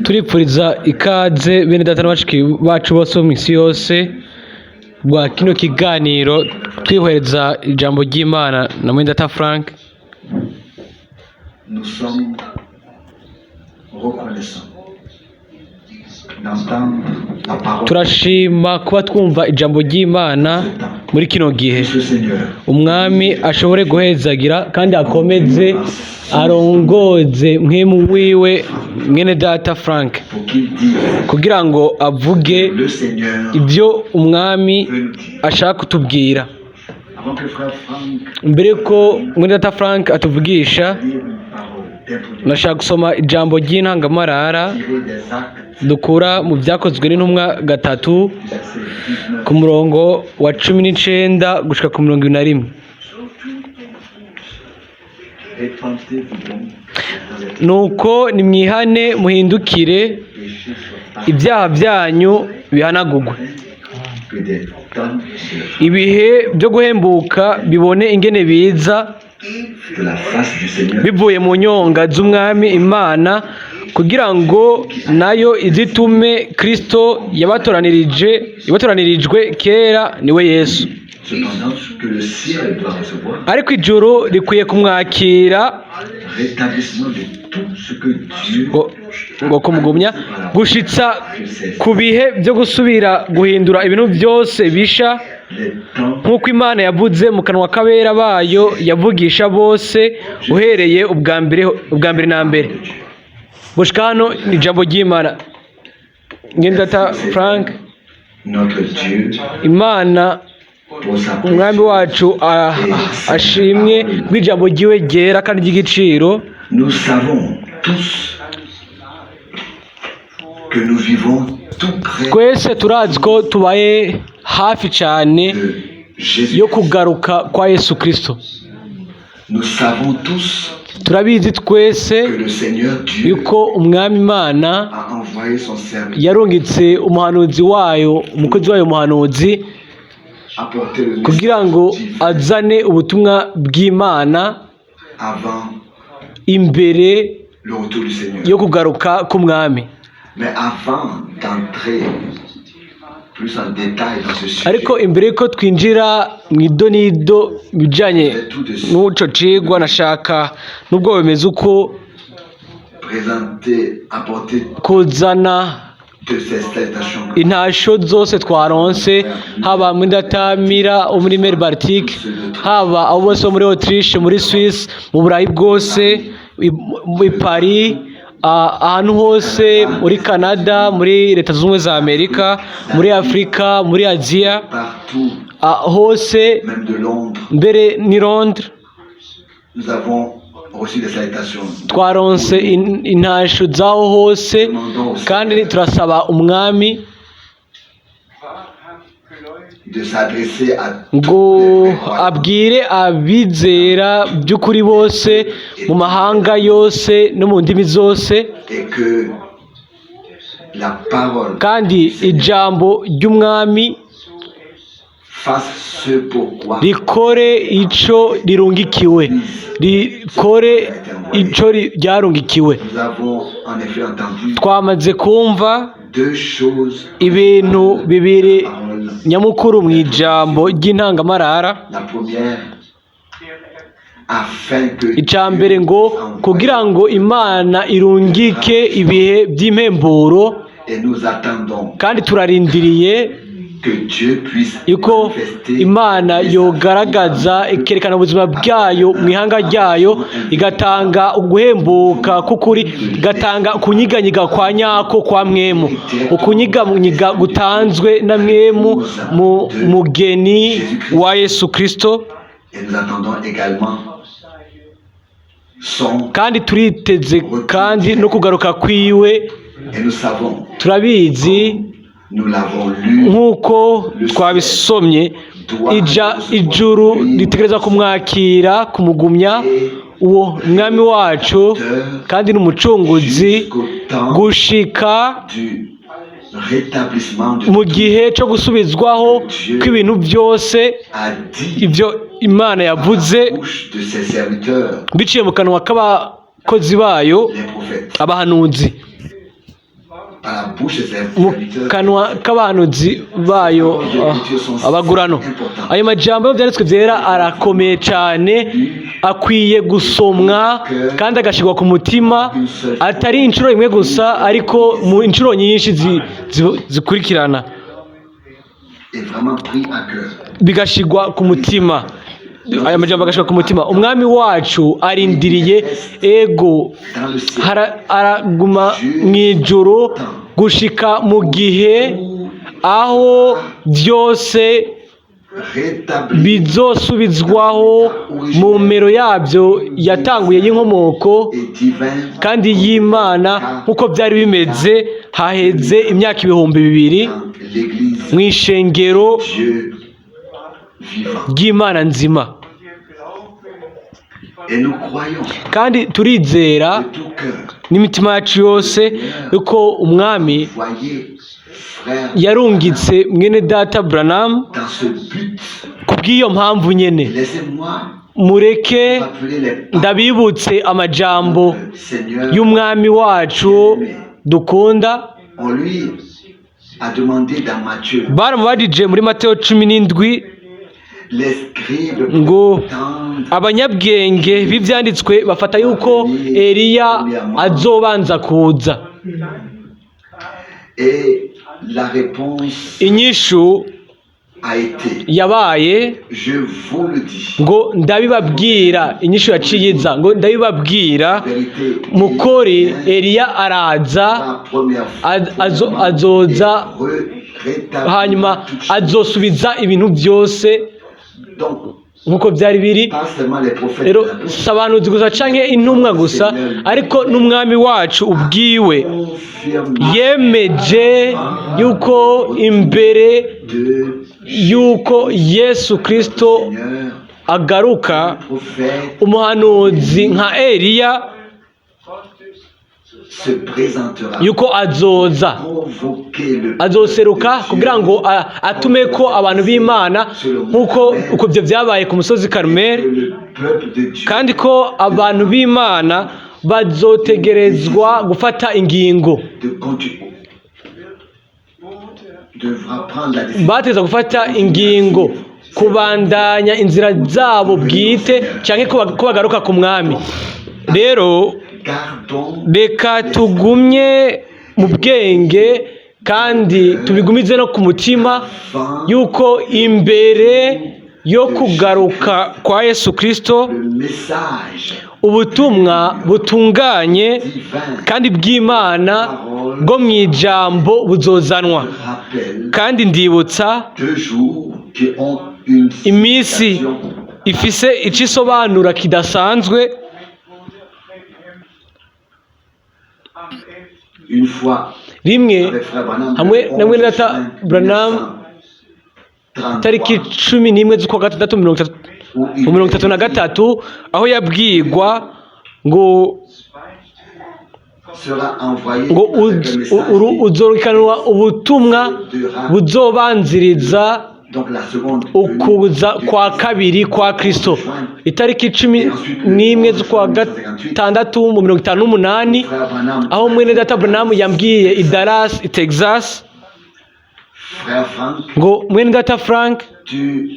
turipfuriza ikaze bene data n'abashiki bacu bose bo mu isi yose bwa kino kiganiro twihwereza ijambo ry'Imana na mwene data Frank. Nous sommes reconnaissants d'entendre la parole Turashima kuba twumva ijambo ry'Imana muri kino gihe. de ce Seigneur. Umwami ashobore guhezagira kandi akomeze arongoze mwemu wiwe mwene data Frank Pour qu'il dise kugira ngo avuge le Seigneur ibyo umwami veut nous dire. ashaka kutubwira. Avant que le frère Franck Mbere ko mwene data Frank atuvugisha, lise une parole d'introduction nashaka gusoma ijambo ry'intangamarara tirée des actes dukura mu byakozwe n'intumwa gatatu du verset 19 ku murongo wa 19 gushika ku 21. Répentez-vous donc dans les Nuko nimwihane muhindukire péchés soient ibyaha byanyu bihanagurwe, que des tonnes ibihe byo guhembuka bibone ingene biza de la face du Seigneur bivuye mu nyonga z'umwami Imana, kugira ngo nayo izitume Kristo yabatoranirijwe kera niwe Yesu. cependant que le ciel doit recevoir Ariko ijuru rikwiye kumwakira rétablissement de tout ce que Dieu ngo kumugumya gushitsa ku bihe byo gusubira guhindura ibintu byose bisha, les temps nk'uko Imana yavuze mu kanwa k'abera bayo yavugisha bose uhereye ubwa mbere na mbere. Gushika hano ni ijambo ry'Imana. Ngendata Frank, notre Dieu Imana pour sa umwami wacu ashimwe rw'ijambo ryiwe ryera kandi ry'igiciro. Nous savons tous que nous vivons tout près Twese turazi ko tubaye hafi cyane de Jésus. yo kugaruka kwa Yesu Kristo. Nous savons tous Turabizi twese que le Seigneur Dieu yuko umwami Imana a envoyé son serviteur yarungitse umuhanuzi wayo, umukozi wayo umuhanuzi, apporter le kugira ngo message divin azane ubutumwa bw'Imana avant imbere le retour du Seigneur. yo kugaruka k'umwami. Mais avant d'entrer plus en détail dans ce sujet, Ariko imbere yuko twinjira mu idonido bijanye n'uco cigwa, nashaka nubwo bimeze uko apporter kuzana de ces salutations intasho zose twaronse, haba muri Datamira, muri Mer Baltique, haba abo bose bo muri Autriche, muri Suisse, mu Burayi bwose, i Paris, ahantu hose, muri Canada, muri Leta Zunze Ubumwe za Amerika, muri Afrika, muri Aziya, partout, hose, même de Londres, mbere ni Londres, nous avons reçu des salutations. twaronse intasho zaho hose, kandi turasaba umwami De s'adresser à ngo tous les croyants abwire abizera by'ukuri bose mu mahanga yose no mu ndimi zose, et que la parole kandi ijambo ry'umwami fasse ce pourquoi rikore ico rirungikiwe, rikore ico ryarungikiwe. nous avons en effet entendu Twamaze kumva deux choses. ibintu bibiri Parole. nyamukuru mu ijambo ry'intangamarara. La première, afin que Icya mbere ngo kugira ngo Imana irungike ibihe by'impemburo, et nous attendons kandi turarindiriye que Dieu puisse yuko manifester Imana yogaragaza ikerekana ubuzima bwayo mu ihanga ryayo, igatanga uguhembuka k'ukuri, igatanga kunyiganyiga kwa nyako kwa mwemu, ukunyiganyiga gutanzwe na mwemu mu mugeni wa Yesu Kristo. et nous attendons également son Kandi turiteze kandi no kugaruka kwiwe. et nous savons, Turabizi nous l'avons lu, nk'uko twabisomye, ijuru ritegereza kumwakira, kumugumya uwo mwami wacu kandi n'umucunguzi gushika du rétablissement de mu gihe cyo gusubizwaho kw'ibintu byose a dit ibyo Imana yavuze à la bouche de ses serviteurs, biciye mu kanwa k'abakozi bayo les prophètes. abahanuzi. à la bouche des mu serviteurs. kanwa k'abahanuzi bayo abagurano. Ayo majambo y'ibyanditswe byera arakomeye cyane, akwiye gusomwa kandi agashyirwa ku mutima, atari inshuro imwe gusa ariko mu inshuro nyinshi zikurikirana, Et vraiment pris à cœur. bigashyirwa ku mutima. Aya majambo agashyirwa ku mutima. Umwami wacu arindiriye ego Dans le ciel, araguma mu ijoro gushika mu gihe aho byose rétabli bizosubizwaho mu mero yabyo yatanguye y'inkomoko et divin kandi y'Imana nk'uko byari bimeze haheze imyaka 2000 dans l'Église, mu ishengero Dieu vivant. ry'Imana nzima. Et nous croyons Kandi turizera de tout cœur. n'imitima yacu yose yuko umwami Voyez, frère, yarungitse mwene data Branham dans ce but, kubw'iyo mpamvu nyene. laissez-moi Mureke rappeler les paroles ndabibutse amajambo du Seigneur. y'umwami wacu dukunda. On lui a demandé dans Matthieu, Baramubajije muri Mateyo 17 les scribes ngo prétendent abanyabwenge b'ibyanditswe bafata yuko Eliya azobanza kuza. et la réponse Inyishu a été, yabaye je vous le dis, ngo ndabibabwira. Inyishu yaciye iza ngo ndabibabwira vérité, mukori Eliya araza, la première fois, azoza hanyuma azosubiza ibintu byose donc, nk'uko byari biri. pas seulement les prophètes, Rero si abahanuzi gusa canke intumwa gusa, ariko n'umwami wacu ubwiwe confirme yemeje yuko imbere de yuko Yesu Kristo Seigneur, agaruka, prophète umuhanuzi nka Eliya se présentera, yuko azoza, convoquer le azoseruka kugira ngo atume ko abantu b'Imana nk'uko uko ibyo byabaye ku musozi Karumeli, le peuple de Dieu kandi ko abantu b'Imana bazotegerezwa gufata ingingo, de continuer, devra prendre la décision bateza gufata ingingo kubandanya inzira zabo bwite cyangwa ko bagaruka ku mwami. Rero gardons reka tugumye mu bwenge kandi tubigumize no ku mutima yuko imbere yo kugaruka kwa Yesu Kristo le message ubutumwa butunganye divin kandi bw'Imana bwo mu ijambo buzozanwa. rappelle Kandi ndibutsa 2 jours qui ont une iminsi signification ifise icyo isobanura kidasanzwe. une fois Rimwe avec frère Branham hamwe le na mwene 11 data juin Branham 1933, tariki 11 z'ukwa gatandatu mu 1933 aho yabwirwa ngo sera envoyé ngo avec le message uzorikanwa ubutumwa buzobanziriza donc la seconde ukuza kwa kabiri kwa Kristo. Itariki 11 z'ukwa gatandatu mu 1958 frère Branham aho mwene data Branham yambwiye i Dallas, i Texas, frère Frank ngo mwene data Frank tu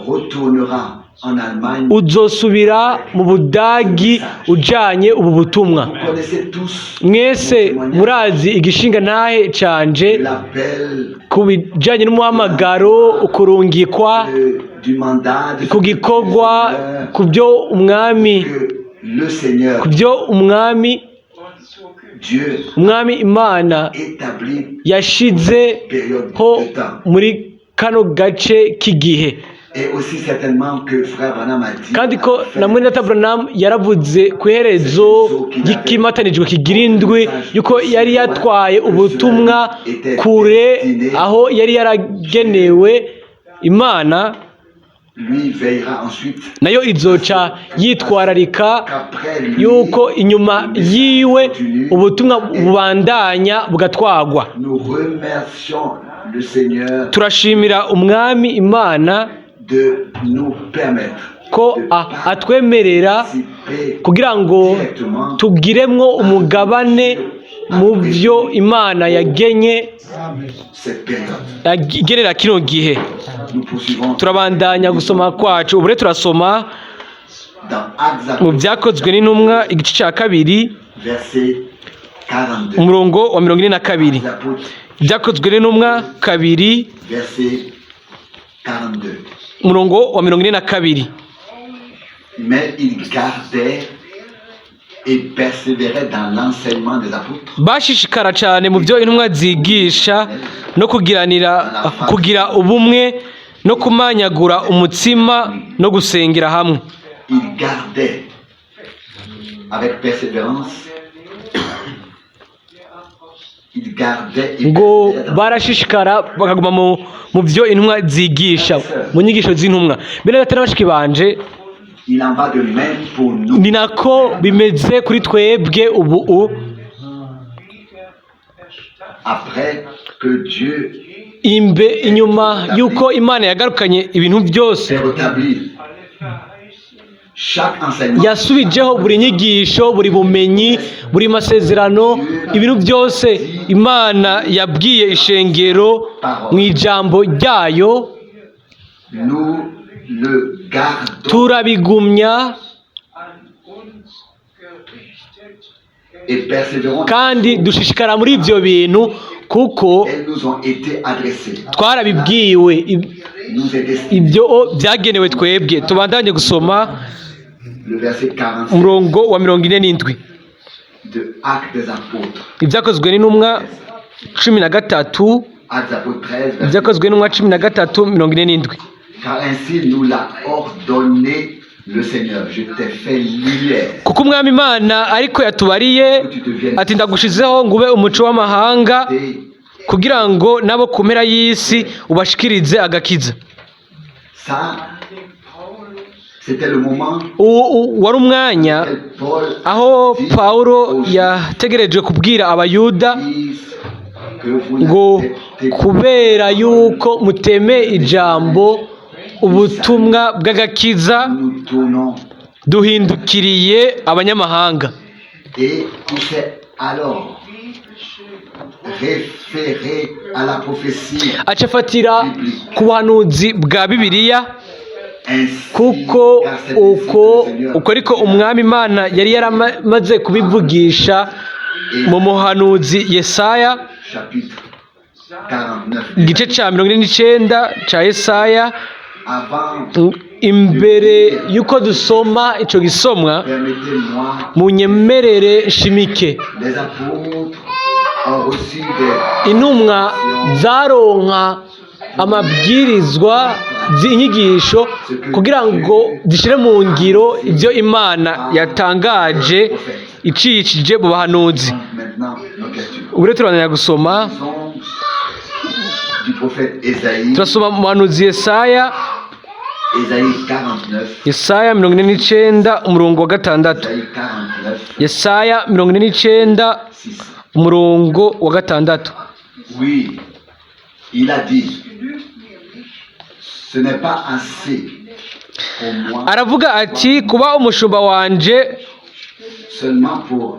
retourneras en Allemagne. uzosubira mu Budagi ujanye ubu butumwa. Vous connaissez tous Mwese murazi igishinga ntahe canje l'appel ku bijanye n'umuhamagaro, ukurungikwa, du mandat de ku gikorwa, ku byo umwami, que le Seigneur ku byo umwami Dieu Imana établit yashize période ho de temps. muri kano gace k'igihe. Et aussi certainement que frère Branham a dit Kandi ko na mwene data Branham yaravuze ku iherezo ry'ikimatanijwe kigira indwi yuko yari yatwaye ubutumwa kure aho yari yaragenewe Imana, lui veillera ensuite nayo izoca yitwararika qu'après lui yuko inyuma yiwe ubutumwa bubandanya bugatwagwa. nous remercions le Seigneur Turashimira umwami Imana de nous permettre ko atwemerera participer kugira ngo directement tugiremwo umugabane mu byo imana yagenye cette période. yagenera kino gihe. Nous poursuivons Turabandanya gusoma kwacu, ubu rero turasoma dans Actes mu byakozwe n'intumwa igice cya kabiri verset 42. umurongo wa 42. Les apôtres, Ibyakozwe n'intumwa kabiri verset 42. umurongo wa 42. Mais ils gardaient et persévéraient dans l'enseignement des apôtres, Bashishikara cyane mu byo intumwa zigisha no kugira ubumwe no kumanyagura umutsima no gusengera hamwe. ils gardaient avec persévérance, ils gardaient et Ngo persévéraient dans barashishikara bakaguma mu byo intumwa zigisha, mu nyigisho z'intumwa. Bene batari bashiki banje, Il en va de même pour nous. ni nako bimeze kuri twebwe ubu. Après que Dieu Inyuma y'uko Imana yagarukanye ibintu byose, ait rétabli chaque enseignement, yasubijeho buri nyigisho, buri bumenyi, buri masezerano, ibintu byose Imana yabwiye ishengero mu ijambo ryayo, nous le gardons turabigumya et persévérons. kandi dushishikara muri ibyo bintu kuko Elles nous ont été adressées, twarabibwiwe, nous est destiné. ibyo byagenewe twebwe. Tubandanye gusoma Le verset 47 umurongo wa 47 de Actes des Apôtres. ibyakozwe n'intumwa 13, Actes des Apôtres 13, verset. ibyakozwe n'intumwa 13 47. Car ainsi nous l'a ordonné le Seigneur. Je t'ai fait lumière. Kuko umwami Imana ariko yatubariye ati ndagushizeho ngo ube umuco w'amahanga Et kugira ngo nabo ku mpera y'isi ubashikirize agakiza. ça, c'était le moment Wari umwanya où Paul aho dit Pawulo aux yategereje kubwira abayuda Églises que vous ngo n'acceptez kubera yuko muteme ijambo ubutumwa bw'agakiza nous tournons. duhindukiriye abanyamahanga. Et il s'est alors référé à la prophétie Aca afatira ku buhanuzi bwa Bibiliya, ainsi kuko car c'est ainsi que le Seigneur uko ariko umwami Imana yari yaramaze kubivugisha mu muhanuzi Yesaya chapitre 49. igice cya 49 cya Yesaya. Avant, Imbere y'uko dusoma icyo gisomwa, permettez-moi, munyemerere nshimike. les apôtres ont reçu des Intumwa zaronka amabwirizwa z'inyigisho kugira ngo zishyire mu ngiro ibyo Imana yatangaje icishije mu bahanuzi. maintenant nos lectures. Ubu rero turangira gusoma, Nous sommes du prophète Ésaïe, turasoma mu muhanuzi Yesaya, Ésaïe 49, Yesaya 49 umurongo wa 6. Ésaïe 49, Yesaya 49 6. umurongo wa 6. Oui, il a dit, ce n'est pas assez pour moi Aravuga ati kuba umushumba wanje seulement pour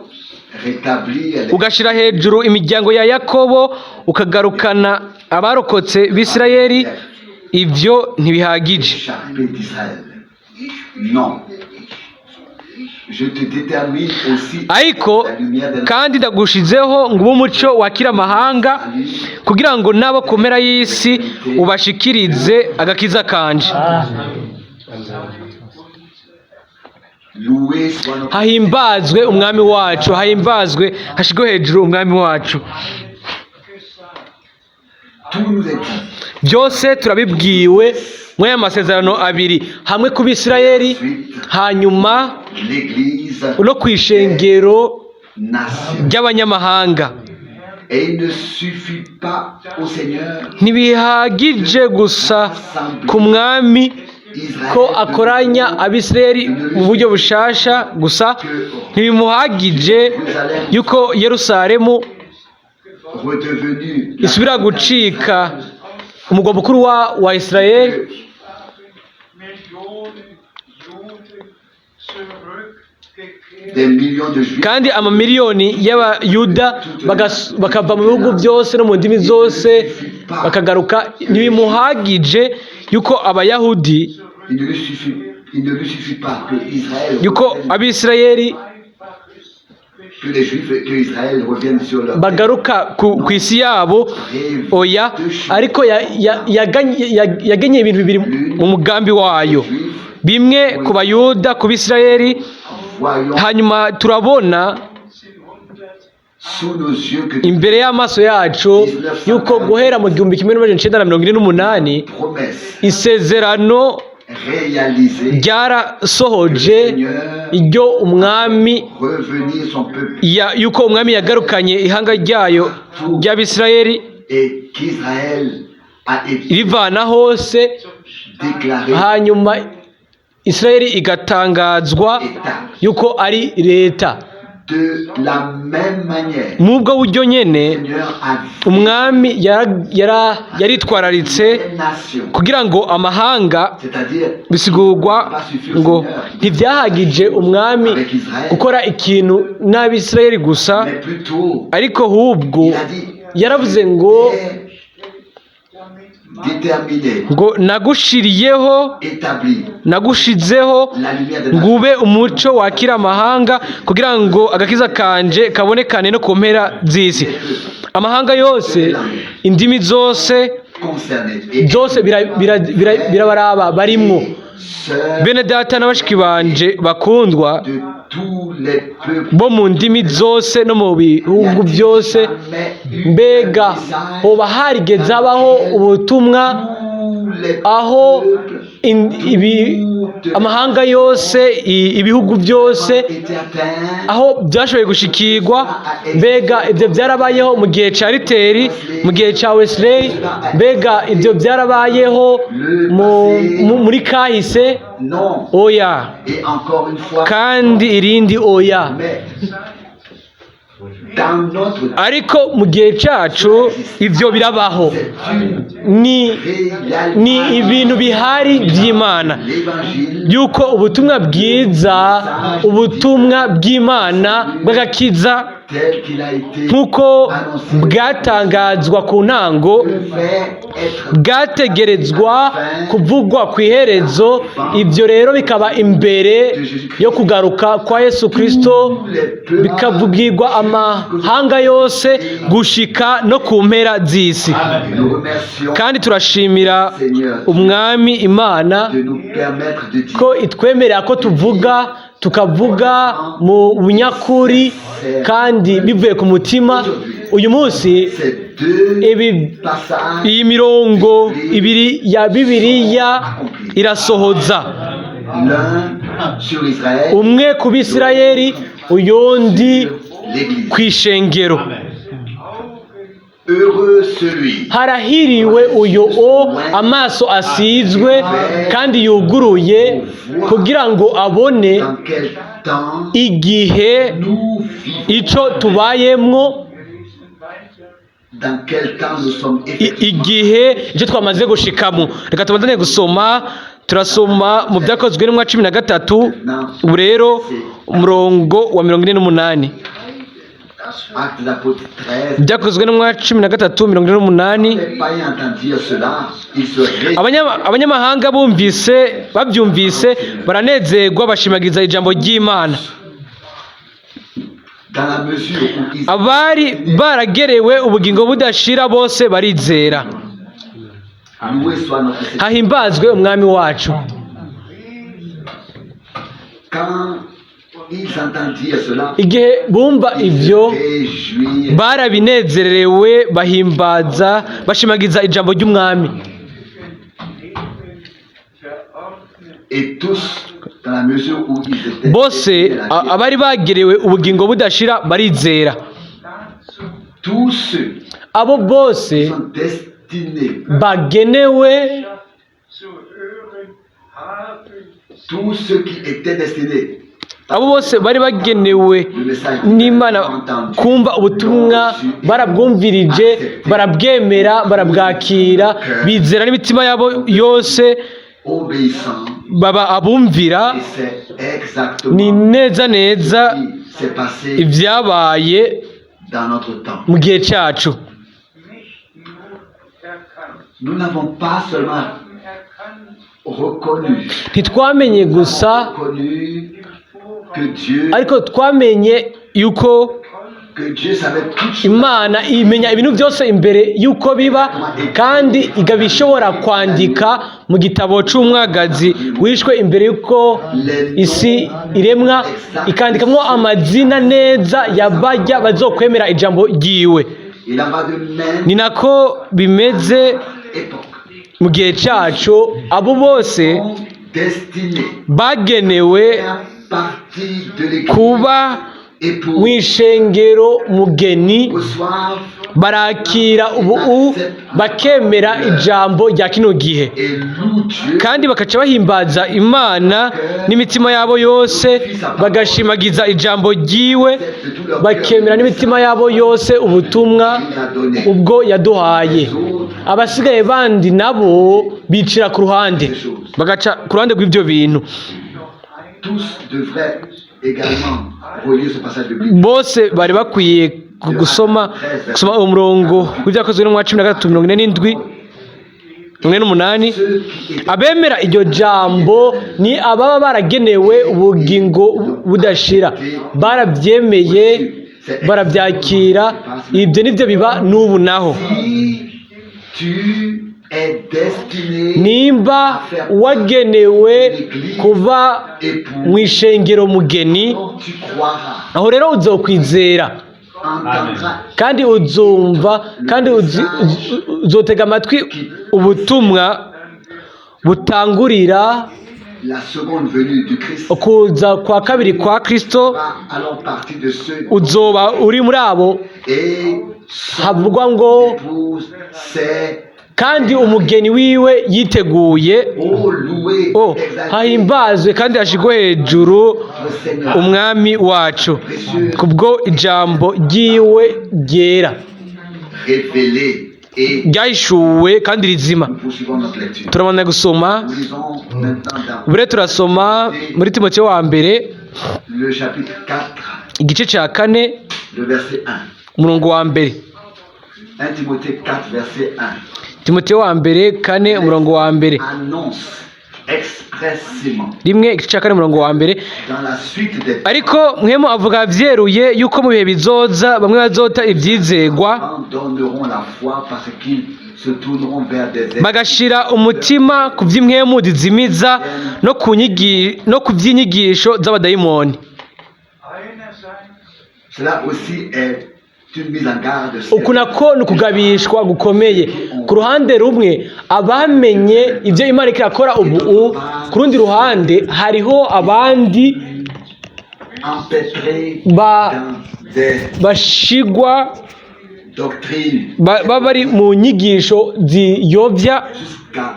rétablir les ugashyira hejuru imiryango ya Yakobo ukagarukana abarokotse b'Isirayeli, ibyo ntibihagije. échappés d'Israël. Non. Je te détermine aussi Ariko la lumière de kandi ndagushizeho ngo ube umuco wakira amahanga kugira ngo nabo ku mpera y'isi ubashikirize agakiza kanje. loué soit notre Hahimbazwe umwami wacu, hahimbazwe hashigwe hejuru umwami wacu. tout nous est dit. Byose turabibwiwe muri aya masezerano abiri, hamwe ku Bisirayeli, hanyuma L'Église no ku ishengero nation. ry'abanyamahanga. Et il ne suffit pas au Seigneur Ntibihagije gusa ku mwami ko Israël akoranya Abisirayeli mu buryo bushasha gusa, ntibimuhagije yuko Yerusalemu redevenu isubira gucika umugwa mukuru wa Israeli, Millionen Juden zurückgekehrt des millions de juifs kandi amamiliyoni y'abayuda bakava mu bihugu byose no mu ndimi zose bakagaruka, ntibimuhagije yuko abayahudi, il ne lui suffit pas que Israël yuko revienne, abisirayeli que les juifs, que Israël revienne sur leur bagaruka ku isi yabo, oya, ariko yagenye ibintu bibiri mu mugambi wayo, bimwe ku bayuda, ku bisirayeli. voyons Hanyuma turabona sous nos yeux que imbere y'amaso yacu yuko guhera mu 1948 promesse isezerano réalisée, ryarasohoje iryo umwami revenir son peuple yuko umwami yagarukanye ihanga ryayo ry'abisirayeli et qu'Israël a été rivana hose, déclaré hanyuma Isirayeli igatangazwa yuko ari leta. de la même manière. Mubwo buryo nyene Seigneur a umwami yaritwararitse les nations, kugira ngo amahanga, c'est-à-dire bisigurwa ngo ntibyahagije umwami gukora ikintu n'abisirayeli gusa, mais plutôt ariko ahubwo il a dit yaravuze ngo déterminé, ngo nagushiriyeho, établi nagushizeho la lumière de ngube umuco wakira amahanga kugira ngo agakiza kanje kabonekane no ku mpera z'isi. Amahanga yose, indimi zose concernés et byose birabaraba barimwo. sœurs Bene data na bashiki banje bakundwa de tous les peuples. bo mu ndimi zose no mu bihugu byose, mbega hoba harigeze habaho ubutumwa aho amahanga yose, ibihugu byose, aho byashoboye gushikirwa? Mbega ibyo byarabayeho mu gihe cya Riteri, mu gihe cya Wesley? Mbega ibyo byarabayeho muri kahise? Non. Oya, Et encore une fois, kandi irindi oya. mais dans notre Ariko mu gihe cyacu ibyo birabaho, ni ibintu bihari by'Imana, l'évangile yuko ubutumwa bwiza, ubutumwa bw'Imana bw'agakiza tel qu'il a été nk'uko bwatangazwa ku ntango, fait être bwategerezwa kuvugwa ku iherezo. Ibyo rero bikaba imbere yo kugaruka kwa Yesu Kristo, bikavugirwa amahanga yose gushika no ku mpera z'isi. nous remercions Kandi turashimira umwami Imana de nous permettre de dire ko itwemerera ko tukavuga mu bunyakuri kandi bivuye ku mutima. Uyu munsi ces deux passages iyi mirongo ibiri ya Bibiliya irasohoza, l'un sur Israël, umwe ku Bisirayeli, uyundi l'Église. ku ishengero. Heureux celui Harahiriwe uyu amaso asizwe kandi yuguruye kugira ngo abone dans quel temps igihe nous vivons, ico tubayemwo, dans quel temps nous sommes effectivement. igihe icyo twamaze gushikamo. Reka tubandane gusoma, turasoma mu Byakozwe n'umwa 13, ubu rero umurongo wa 48. Actes des Apôtres 13. Byakozwe n'umwa 13, 48. Les païens entendirent cela, ils se réjouirent Abanyamahanga babyumvise baranezerwa, bashimagiza ijambo ry'Imana. dans la mesure où ils Abari baragerewe ubugingo budashira bose barizera. loué soit notre Seigneur. Hahimbazwe umwami wacu. Quand ils entendirent cela, Igihe bumva ils ivyo se réjouirent barabinezerewe, bahimbaza, bashimagiza ijambo ry'umwami. et tous dans la mesure où ils étaient Bose destinés à la vie. abari bagerewe ubugingo budashira barizera. Tous ceux Abo bose qui sont destinés, bagenewe, tous ceux qui étaient destinés, abo bose bari bagenewe le message n'Imana entendu, kumva ubutumwa, barabwumvirije, barabwemera, barabwakira, bizera n'imitima yabo yose, obéissant baba abumvira. Et c'est Ni exactement neza neza ce qui s'est passé ibyabaye dans notre temps. mu gihe cyacu. Nous n'avons pas seulement reconnu Ntitwamenye gusa, que Dieu twamenye yuko savait toutes choses. Imana imenya ibintu byose imbere yuko biba, kandi ikaba ishobora kwandika mu gitabo cy'umwagazi wishwe imbere yuko isi iremwa, ikandikamo amazina neza y'abajya bazokwemera ijambo ryiwe. Il en va de même Ni nako bimeze époque. mu gihe cyacu, abo bose Destinés bagenewe à partir de l'église kuba et pour mu ishengero mugeni, reçoivent barakira ubu bakemera ijambo rya kino gihe, et louent Dieu kandi bakaca bahimbaza Imana n'imitima yabo yose, bagashimagiza ijambo ryiwe, de tout leur bakemera n'imitima yabo yose ubutumwa qu'il a donné. ubwo yaduhaye. Abasigaye bandi nabo bicira ku ruhande, bagaca ku ruhande rw'ibyo bintu. Tous devraient également relire ce passage de Bible. Bose bari bakwiye gusoma umurongo w'ibyakozwe no mu wa 13:47 n'umunani. Ceux qui étaient Abemera iryo jambo ni ababa baragenewe ubugingo budashira, barabyemeye, barabyakira. Ibyo nibyo biba n'ubu naho. si tu es destiné Nimba wagenewe kuva mu ishengero mugeni, tu croiras, aho rero uzokwizera entendras kandi uzumva, kandi uzotega amatwi ubutumwa butangurira la seconde venue du Christ. ukuza kwa kabiri kwa Kristo. Va alors partir de ceux Uzoba uri muri abo et havugwa ngo épouse c'est kandi umugeni wiwe yiteguye. loué, exalté Hahimbazwe kandi hashigwe hejuru le Seigneur umwami wacu kubwo ijambo ryiwe ryera révélé. Et ryahishuwe kandi rizima. nous poursuivons notre lecture. Turabona gusoma. Nous lisons maintenant dans Ubure turasoma muri Timoteyo wa mbere le chapitre 4, igice cya 4 le verset 1. umurongo wa mbere. 1 Timothée 4, verset 1. Timoteyo wa mbere 4 umurongo wa mbere. Annonce expressément Rimwe igice cya 4 umurongo wa mbere. dans la suite des Ariko mwemu avuga byeruye yuko mu bihe bizoza bamwe bazota ibyizegwa, temps donneront la foi parce qu'ils se tourneront vers des êtres bagashira umutima ku by'imwemu zizimiza no ku by'inyigisho z'abadayimoni. Cela aussi est une mise en garde. Uku nako ni ukugabishwa gukomeye. Ku ruhande rumwe abamenye ibyo Imana iriko irakora ubu, ku rundi ruhande hariho abandi Empêtrés ba- dans des bashigwa doctrines bari mu nyigisho ziyobya jusqu'à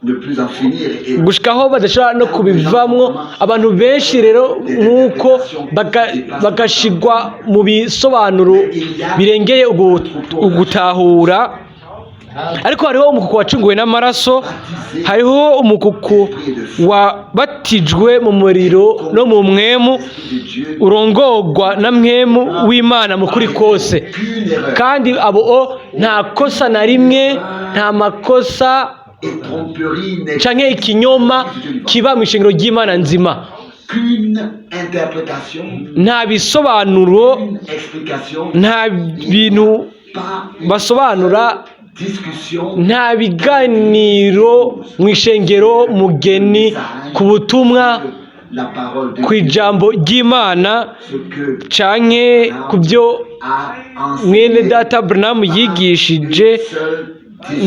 ne plus en finir et gushikaho badashobora no kubivamwo. Abantu benshi rero nk'uko bagashigwa mu bisobanuro birengeye ugutahura. Ariko hariho umukuku wacunguwe n'amaraso, hariho umukuku wabatijwe mu muriro no mu mwemu, de Dieu urongorwa na mwemu w'Imana mu kuri kose. qu'une erreur Kandi abo nta kosa na rimwe, nta makosa et tromperie n'est canke ikinyoma kiba mu ishengero ry'Imana nzima. qu'une interprétation, Nta bisobanuro, une explication, nta bintu pas basobanura, discussion, nta biganiro mu ishengero mugeni ku butumwa, la parole de ku Dieu, ijambo ry'Imana ce que canke ku byo a mwene enseigné data Branham yigishije. seul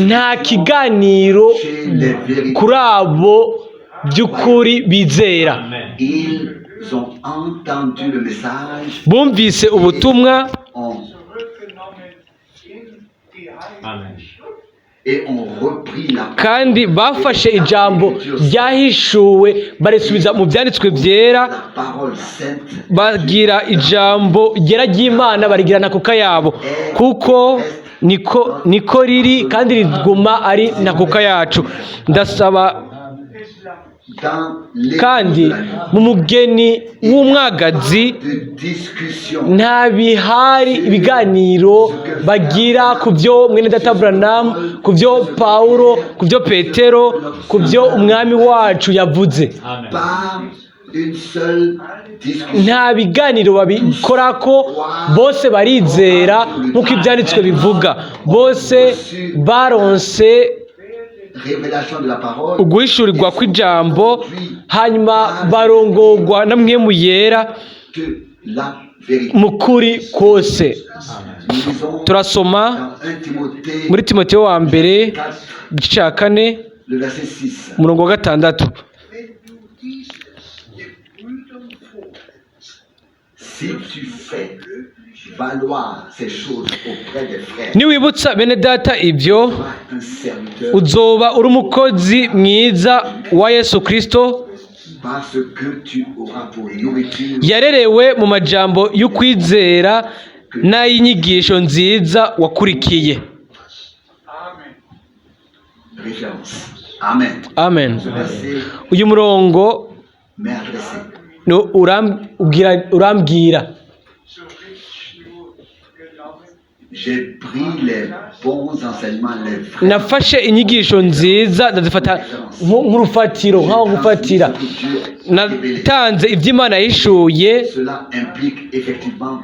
Nta kiganiro chez les vérités. kuri abo by'ukuri bizera. Ils ont entendu le message, Bumvise ubutumwa ont et ont repris la kandi bafashe ijambo ryahishuwe barisubiza mu byanditswe byera, parole sainte bagira ijambo ryera ry'Imana barigira nakuka yabo, kuko niko riri kandi riguma ari nakuka yacu. Ndasaba dans l'écoute kandi de la nuit, mu mugeni w'umwagazi de discussion, nta bihari ibiganiro bagira ku byo mwene data Branham, ku byo Pawulo, ku byo Petero, ku byo umwami wacu yavuze. pas une seule discussion. Nta biganiro babikora ko bose barizera nk'uko ibyanditswe bivuga, bose baronse Révélation de la parole, uguhishurirwa kw'ijambo hanyuma barongorwa na mwemu yera de la vérité. mu kuri kose. Nous lisons Turasoma dans 1 Timothée muri Timoteyo wa mbere 4, igice cya kane le verset 6. umurongo wa 6. Si tu fais valoir ces choses auprès des frères, niwibutsa bene data ibyo sois un serviteur uzoba uri umukozi mwiza wa Yesu Kristo, parce que tu auras pour nourriture yarerewe mu majambo y'ukwizera n'ay'inyigisho nziza wakurikiye. référence. Amen. Amen. Ce verset Uyu murongo m'est adressé. no urambwira J'ai pris les bons enseignements, les vrais. nafashe inyigisho nziza ndazifata nk'urufatiro, nk'aho gufatira. Natanze iby'Imana yishuye, Cela implique effectivement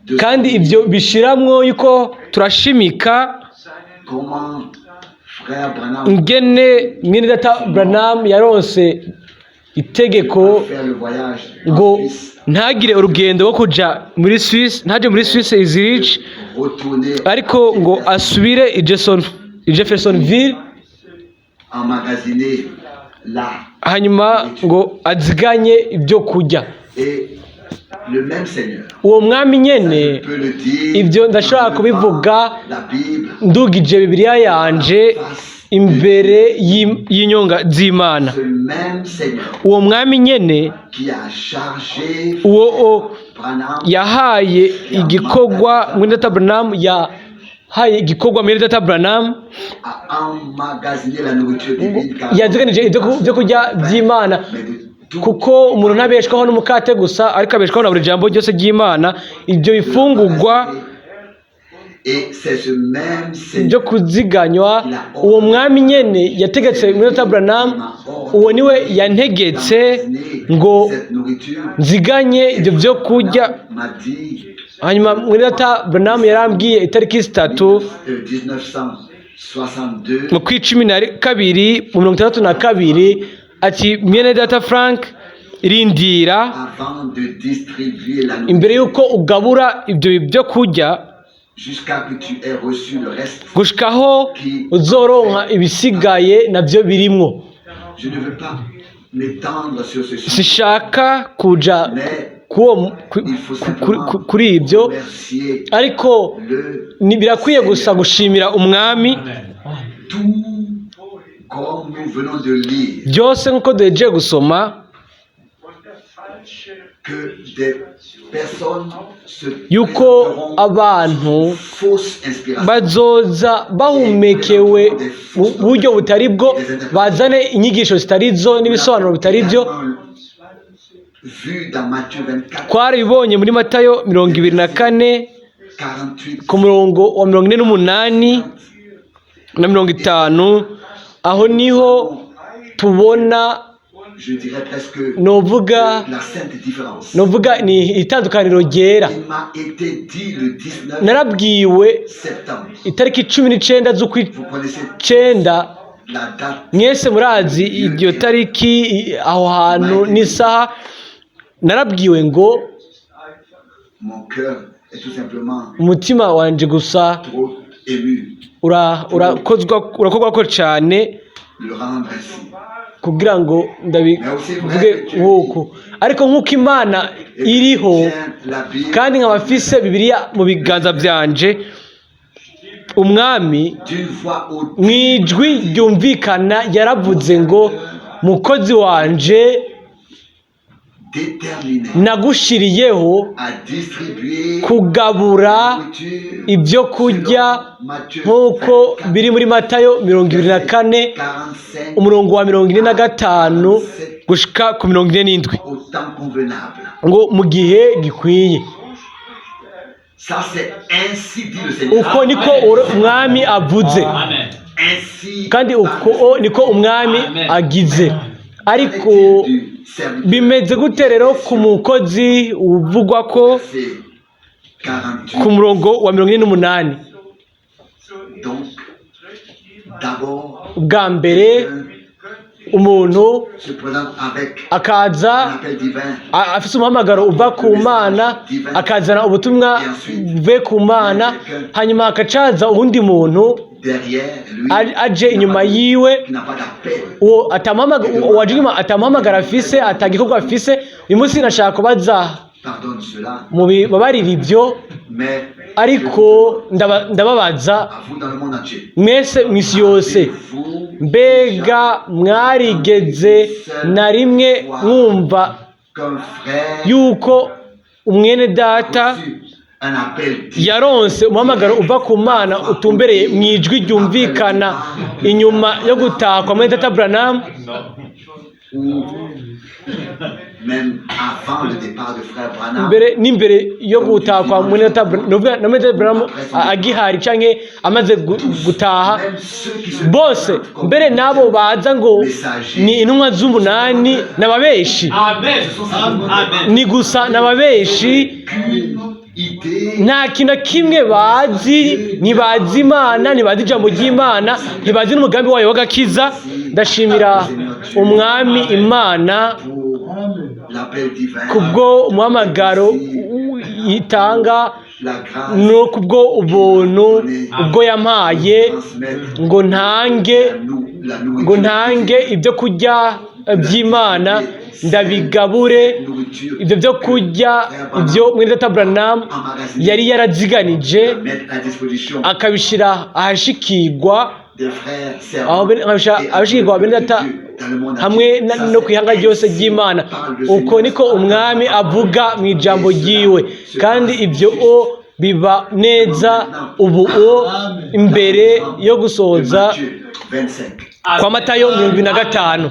de kandi savoir ibyo bishiramwo yuko turashimika comment frère Branham ingene mwene data Branham yaronse itegeko faire le voyage ngo en Suisse, ntagire urugendo rwo kuja muri Suisse, ntaje muri Suisse i Zurich, retourner ariko ngo asubire i Jeffersonville, emmagasiner là. hanyuma ngo aziganye ibyo kurya. Et le même Seigneur, Uwo mwami je nyene peux le dire, ibyo ndashobora kubivuga la Bible ndugije Bibiliya yanje imbere y'inyonga z'Imana. ce même Seigneur Uwo mwami nyene qui a chargé uwo Branham yahaye igikorwa mwene data Branham, yahaye igikorwa mwene data Branham, à emmagasiner la nourriture divine, car yaziganije ibyo kurya by'Imana, mais de tout kuko umuntu ntabeshwaho n'umukate gusa, ariko abeshwaho na buri jambo ryose ry'Imana. Ibyo bifungurwa et c'est ce même Seigneur byo kuziganywa, uwo mwami nyene yategetse mwene data Branham, uwo niwe yantegetse ngo cette nourriture nziganye ibyo byo kurya. m'a dit Hanyuma mwene data Branham yarambwiye itariki 3 1962 mu kw'icumi na kabiri mu 1962 ati mwene data Frank, rindira avant de distribuer la nourriture imbere y'uko ugabura ibyo byo kurya jusqu'à que tu aies reçu le reste. gushikaho uzoronka ibisigaye nabyo birimwo. Je ne veux pas m'étendre sur ce sujet, Sishaka kuja mais il faut simplement kuri ibyo, remercier ariko birakwiye gusa gushimira umwami. tout comme nous venons de lire Byose nk'uko duhejeje gusoma que des personnes se yuko présenteront abantu fausse inspiration. bazoza bahumekewe mu buryo butari bwo, bazane inyigisho zitari zo n'ibisobanuro bitari byo. Vu dans Matthieu 24, Twarabibonye muri Matayo 24 48, ku murongo wa 48 na 50, aho niho tubona je dirais presque novuga la sainte différence. ni itandukaniro ryera. Il m'a été dit le 19 Narabwiwe septembre. itariki 19 Vous connaissez z'ukwicenda, la date. mwese murazi iryo tariki, aho hantu n'isaha. Narabwiwe ngo Mon cœur est tout simplement umutima wanje gusa trop ému urakorwa ko cyane de le rendre ainsi. kugira ngo ndabivuge nk'uku, ariko nk'uko Imana iriho Tiens la Bible kandi nkaba mfise Bibiliya mu biganza byanje, umwami d'une voix haute. mu ijwi ryumvikana yaravuze ngo mukozi wanje déterminé nagushiriyeho à distribuer kugabura nourriture ibyo kurya Matthieu nk'uko biri muri Matayo 24 45 umurongo wa 45 gushika ku 47 au temps convenable. ngo mu gihe gikwiye. Ça c'est ainsi dit le Seigneur. Uko niko umwami avuze Ainsi kandi parle uko niko umwami agize. Ariko du serviteur. bimeze gute rero ku mukozi uvugwa ko C'est 48. ku murongo wa 48? Donc d'abord Bwa mbere umuntu se présente avec akaza un appel divin. afise umuhamagaro uva ku Mana, akazana ubutumwa buvuye ku Mana, hanyuma akacaza uwundi muntu Derrière lui aje inyuma yiwe, qui n'a pas d'appel. uwo waje inyuma atamuhamagara afise, atagikorwa afise. Uyu munsi nashaka kubaza Pardonne cela, mubibabarira ibyo, mais ariko ndababaza à vous dans le monde entier. mwese mw'isi yose, Vous mbega mwarigeze na rimwe mwumva qu'un frère yuko umwene data reçu un appel divin yaronse umuhamagaro uva ku Mana utumbereye mu ijwi ryumvikana inyuma yo gutaha kwa mwene data Branham, ou même avant le départ de frère Branham. n'imbere yo gutaha kwa mwene data Branham agihari canke amaze gutaha. Même ceux qui se Bose présentent comme mbere n'abo baza ngo ni intumwa z'umunani n'ababeshi, ni gusa n'ababeshi, idée nta kintu na kimwe bazi, ntibazi Imana, ntibazi ijambo ry'Imana, ntibazi n'umugambi wayo w'agakiza. Ndashimira umwami Imana pour l'appel divin, kubwo umuhamagaro yitanga la grâce no kubwo ubuntu ubwo yampaye transmettre ngo ntange la ngo nourriture, ntange ibyo kurya by'Imana, ndabigabure ibyo byo kurya ibyo mwene data Branham yari yaraziganije mettre à disposition akabishira ahashikirwa, des frères aho servants abashikirwa bene data dans le monde hamwe entier. Ça, no c'est kwihanga ryose ry'Imana. Uko niko umwami avuga mu ijambo ryiwe, kandi ibyo biba neza ubu imbere yo gusoza Matthieu 25. kwa Matayo 25.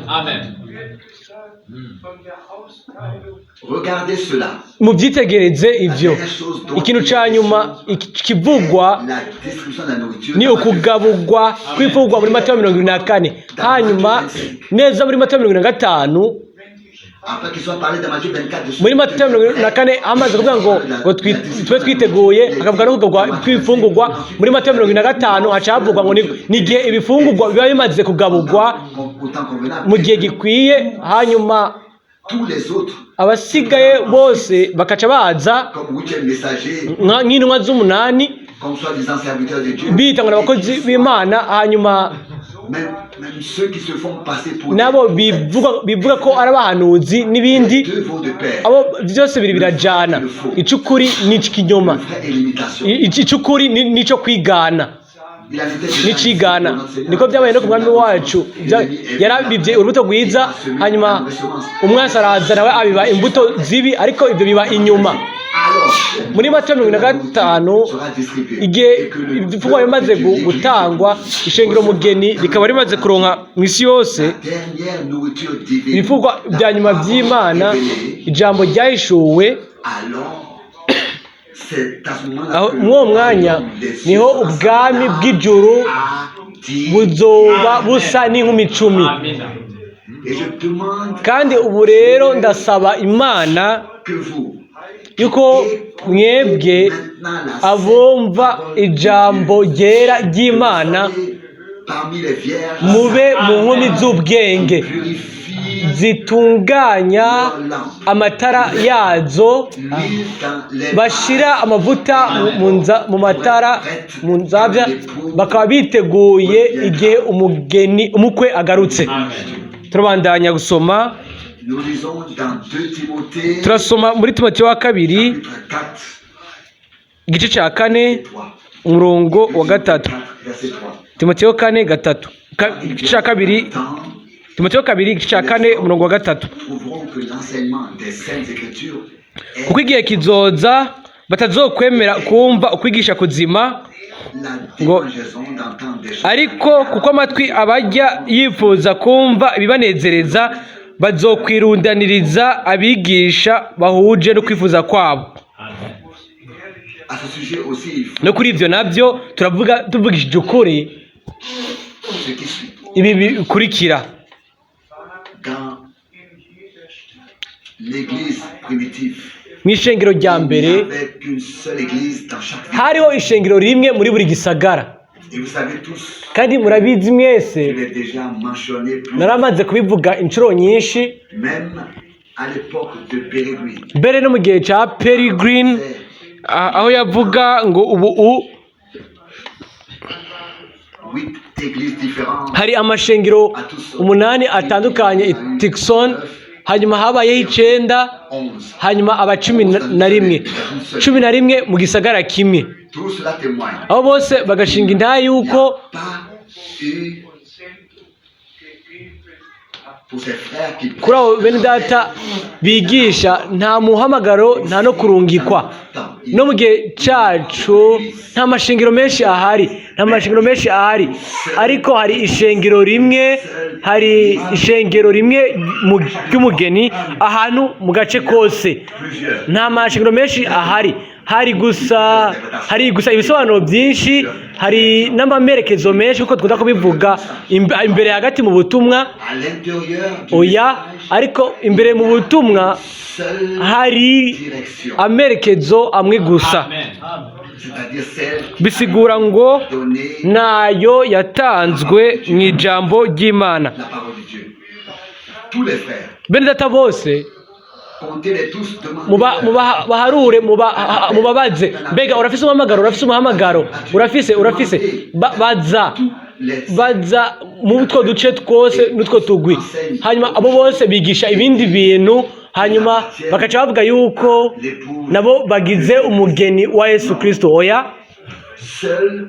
Regardez cela. Mubyitegereze ibyo. Ikintu cya nyuma kivugwa La distribution de la nourriture. ni ukugabugwa kw'imfungwa muri Matayo 24. Hanyuma neza muri Matayo 25, Après qu'il soit parlé de Matthieu 24, muri Matayo 24 amaze kuvuga ngo tube twiteguye, akavuga no kugabwa kw'imfungurwa. Muri Matayo 25 haca havugwa ngo ni igihe ibifungurwa biba bimaze kugabugwa autant convenable. mu gihe gikwiye, hanyuma Tous les autres, abasigaye bose bakaca baza comme huitième messager, nk'intumwa z'umunani comme soi-disant serviteurs de Dieu, bita ngo n'abakozi b'Imana, hanyuma même ceux qui se font passer pour nabo bivuga ko ari abahanuzi n'ibindi, deux vont de pair. abo byose birajana. Icukuri n'ikinyoma, Le frère et l'imitation. icukuri nico kwigana Il en était déjà n'icigana. ainsi pour notre Seigneur. Niko byabaye no ku mwami wacu, yarabibye urubuto rwiza, hanyuma umwasi araza nawe abiba imbuto zibi, ariko ibyo biba inyuma. Alors, Muri Matayo 25 sera distribué. igihe ibifungwa bimaze gutangwa, ishengero mugeni rikaba rimaze kuronka mu isi yose Dernière nourriture divine. ibifungwa bya nyuma by'Imana, ijambo ryahishuwe. Alors, c'est à ce moment-là Aho que muri uwo mwanya niho ubwami bw'ijuru buzoba busa n'inkumi icumi. Et je demande Kandi ubu rero ndasaba Imana que vous, yuko mwebwe maintenant la abumva ijambo ryera ry'Imana parmi les vierges, mube mu nkumi z'ubwenge purifie zitunganya amatara yazo, l'huile dans les bashira amavuta mu matara mu nzabya, bakaba biteguye igihe umukwe agarutse. Turabandanya gusoma, Nous lisons dans 2 Timothée, turasoma muri Timoteyo wa kabiri chapitre 4, igice cya 4 3. umurongo wa 3. Verset 3. Timoteyo 4:3, igice cya 2 Temps Timoteyo kabiri igice cya kane umurongo wa gatatu. Trouveront que l'enseignement des Saintes Écritures est kuko igihe kizoza batazokwemera kumva ukwigisha kuzima la ngo démangeaison d'entendre des choses. ariko kuko amatwi abajya yifuza kumva ibibanezereza bazokwirundaniriza abigisha bahuje no kwifuza kwabo. À ce sujet aussi, il faut No kuri ibyo nabyo tuvugishije ukuri ce qui suit. ibi bikurikira. Dans l'église primitive, Mu ishengero rya il n'y mbere avait qu'une seule église dans chaque ville. hariho ishengero rimwe muri buri gisagara, Et vous savez tous, kandi murabizi mwese, je l'ai déjà mentionné plus, naramaze kubivuga inshuro nyinshi, même à l'époque de Pérégrine. mbere no mu gihe cya Peregrine aho yavuga ngo ubu 8 églises différentes. hari amashengero 8 atandukanye i Tucson, hanyuma habayeho 9, 11. hanyuma aba 11 mu gisagara kimwe. Tout cela témoigne. Abo bose bagashinga intahe yuko Pas eu pour ces frères qui kuri abo bene data bigisha nta muhamagaro nta no kurungikwa. No mu gihe cyacu nta mashengero menshi ahari, ariko hari ishengero rimwe, ry'umugeni ahantu mu gace kose. Nta mashengero menshi ahari, hari gusa ibisobanuro byinshi, hari n'amamerekezo menshi kuko twenda kubivuga imbere hagati mu butumwa. à l'intérieur Oya, ariko imbere mu butumwa seule hari direction, amerekezo amwe gusa, c'est-à-dire celle bisigura ngo donnée nayo yatanzwe mu ijambo ry'Imana. la parole de Dieu. Tous les frères, Bene data bose comptez-les tous, demandez baharure, mubabaze, mbega urafise umuhamagaro, urafise baza mu two duce twose n'utwo tugwi. Hanyuma abo bose bigisha ibindi bintu, hanyuma bakaca bavuga yuko nabo bagize umugeni wa Yesu Kristo. Oya, seule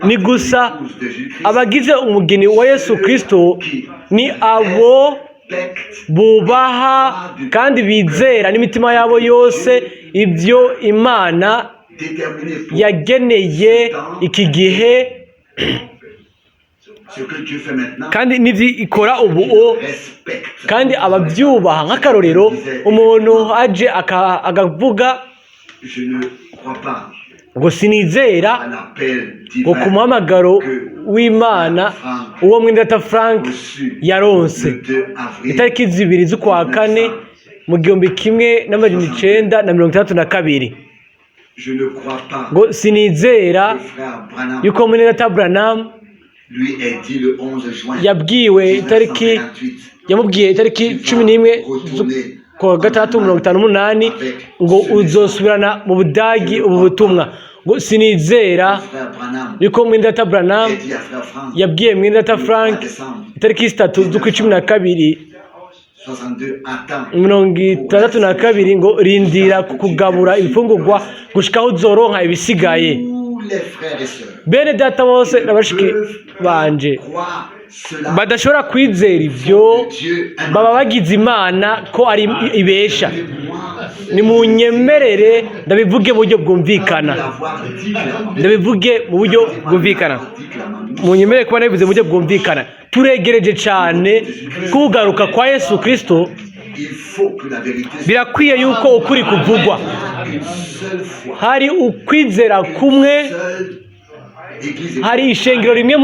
ni gusa épouse de Jésus-Christ abagize umugeni wa Yesu Kristo ni abo respecte bubaha kandi bizera n'imitima yabo yose ibyo Imana déterminé pour yageneye iki gihe, ce que Dieu fait maintenant, kandi n'ibyo ikora ubu, respecte. kandi ababyubaha. Nk'akarorero, umuntu aje akavuga Je ne crois pas ngo sinizera à l'appel ngo ku divin muhamagaro w'Imana uwo mwindata Frank yaronse le 2 avril. itariki 2 z'ukwa kane mu 1962. Je ne crois pas ngo sinizera que frère Branham yuko mwindata Branham lui ait dit le 11 juin yabwiwe itariki 1958 yamubwiye itariki 11 z'ukwa gatandatu 1958 ngo uzosubirana mu Budagi ubu butumwa. Ngo sinizera frère Branham yuko mwindata Branham ait dit à frère Frank yabwiye mwindata Frank itariki 3 z'ukwa 12 62 attends 62 ngo rindira kugabura imfungurwa gushikaho uzoronka ibisigaye. tous les frères et sœurs Bene data bose n'abashiki banje croient cela. badashobora kwizera ivyo Dieu aime baba bagize Imana ko ari ibesha. moi Nimunyemerere ndabivuge mu buryo bwumvikana, l'avoir dit clairement. ndabivuge mu buryo bwumvikana, Dit clairement. munyemerere kuba nabivuze mu buryo bwumvikana. Turegereje cyane kugaruka kwa Yesu Kristo, Il faut que la vérité soit birakwiye yuko ukuri kuvugwa. une seule fois. Hari ukwizera kumwe, Seule église hari ishengero rimwe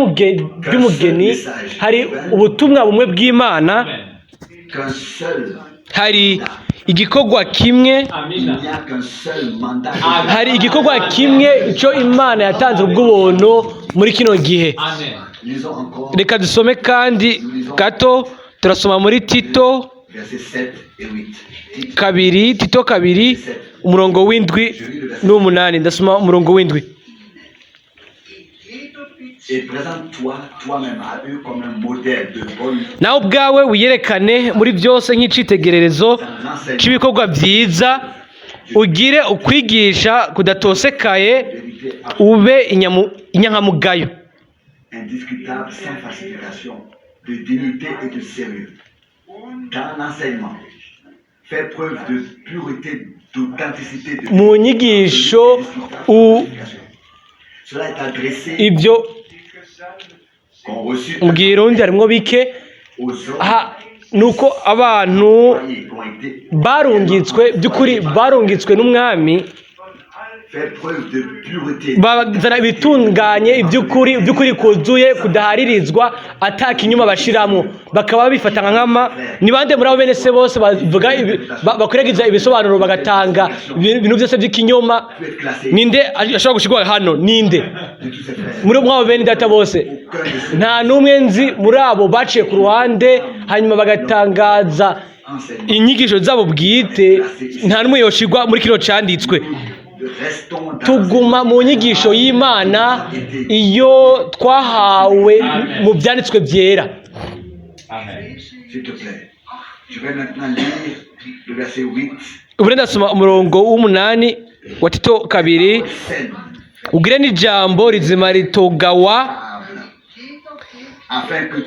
ry'umugeni, hari ubutumwa bumwe bw'Imana, qu'un seul. hari igikorwa kimwe, Il n'y a qu'un seul mandat. hari igikorwa kimwe icyo Imana yatanze ubw'ubuntu muri kino gihe. Lisons encore Reka dusome kandi gato, turasoma muri Tito versets 7 et 8. Tite, kabiri, Tito kabiri umurongo w'indwi n'umunani. Ndasoma umurongo w'indwi. et présente-toi toi-même à eux comme un modèle de bonne Nawe ubwawe wiyerekane muri byose nk'icitegererezo cy'ibikorwa byiza, ugire ukwigisha kudatosekaye, vérité ube inyankamugayo, indiscutable, sans falsification, de dignité et de sérieux dans l'enseignement. Fais preuve de pureté, d'authenticité, de mu nyigisho cela est adressé ibyo qu'ont reçu mu Kirundi harimo bike aux hommes aha nuko abantu qui ont été. barungitswe by'ukuri barungitswe n'umwami Fais preuve de pureté. bazana ibitunganye iby'ukuri kuzuye kudaharirizwa atakinyuma bashiramo bakaba bifata nka nkama ni bande muri abo bene se bose bavuga bakwiregiza ibisobanuro bagatanga ibintu byose by'ikinyoma Tu es classé ninde ashobora gushirwa hano ninde de tous ces frères. muri mwabo bene data bose Aucun de ces nta n'umwe nzi muri abo baciye ku ruhande hanyuma bagatangaza enseignements. inyigisho zabo bwite nta n'umwe yoshirwa muri kino cyanditswe Restons dans tuguma mu nyigisho y'Imana iyo twahawe mu byanditswe byera. s'il te plaît. Je vais maintenant lire le verset 8. Ubu ndasoma umurongo w'umunani wa Tito kabiri Saine, ugire n'ijambo rizima ritogawa afin que